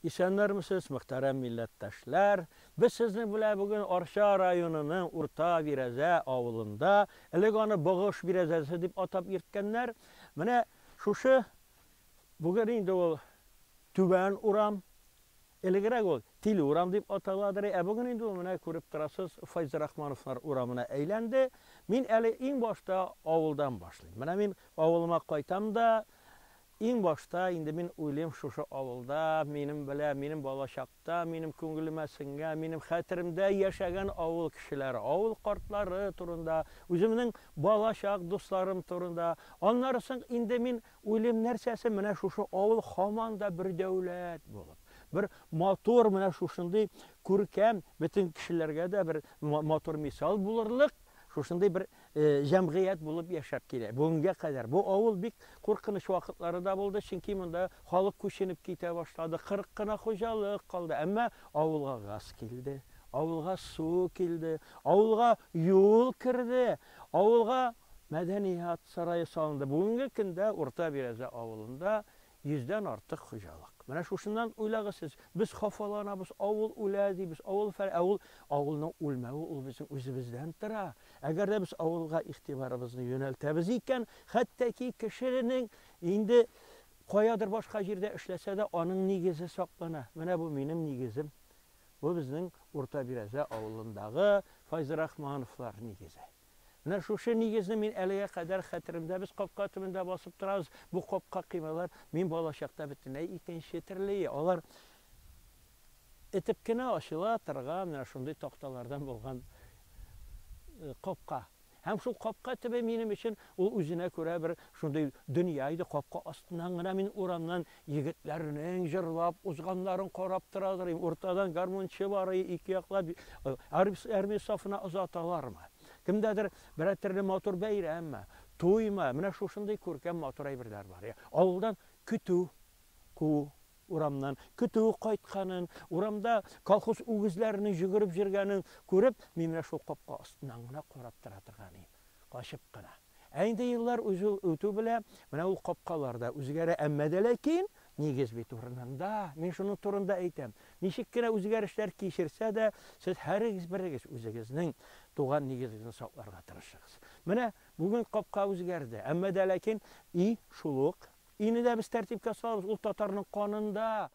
İşenlermişiz, muhterem millettaşlar. Biz sizni bile bugün Orşa rayonunun Urta Bireze avulunda, elegana Bağış Birezesi dip atap yirtkenler. Mine şuşu bugün indi ol tüben uram, elegirek ol tili uram dip ataladır. Bugün indi ol mine көріп тұрасыз Fayz Rahmanovlar uramına eylendi. Min eli in başta avuldan başlayayım. Mine min avuluma qaytam da İn başta indi min uylayım şuşu avulda, benim balaşakta, benim köngülümesinge, benim xatirimde yaşayan avul kişiler, avul kartları turunda, özümün balaşak dostlarım turunda. Onlarısın indi min uylayım nersesi mine şuşu avul hamanda bir devlet bulup. Bir motor mine şuşunday көркем bütün kişilerge de bir motor misal bulurluk. Şuşunday bir cemiyet bulup yaşap kele. Bugüne kadar bu avul bik korkunç vakitleri da buldu. Çünkü bunda halk köşenip kite başladı. 40 kına hocalık kaldı. Ama avulga gaz keldi. Avulga su keldi. Avulga yol kirdi. Avulga medeniyet sarayı salındı. Bugünkü günde Orta Bireze avulunda 100'den artık hocalık. Mana şuşundan uylagısız. Biz xafalanabız, avul uladı, biz avulun ulmağı ol bizim özümüzden tıra. Eğer de biz avulga ihtibarımızı yöneltemiz iken, hatta ki kişinin indi koyadır başka yerde işlese de onun nigizi saklana. Mana bu benim nigizim. Bu bizim Orta Bireze avulundağı Fayz Rahmanovlar nigizi. Mana şuşu nigizini min eliye kadar xatirimde biz qopqa tümünde basıp turabız. Bu qopqa qiymalar min balaşaqda bitinay ikinci tirliyi. Olar etipkine aşıla tırga mana şunday toqtalardan bolgan qopqa. Hem şu qopqa tübe benim için o özüne göre bir şunday dünyaydı qopqa astından gına min uramdan yigitlerinin jırlap uzganların qorap turadır. Ortadan garmonçı var iki yaqlab armi safına uzatalar mı? Kimdedir bir türlü motor beyre ama tuyma. Mine şuşunday көркем motor aybirler var ya. Avuldan kütü ku uramdan kütü qaytqanın, uramda kolxoz ügüzlerini jügürüp jirgenin görüp mine şu qopqa astından gına qorap turatırgany. Qaşıp gına. Endi yıllar ötü bile mine ul qopqalarda özgere emmede lekin nigiz bir turunda. Men şunun turunda aytam. Nişikkine özgerişler kişirse de siz her biriniz özünüzün doğan nigizini saklarga tırışırsınız. Mine bugün qopqa özgerdi. Emmede lekin şuluk. İni de biz tertipke salırız. Ul Tatarının kanında.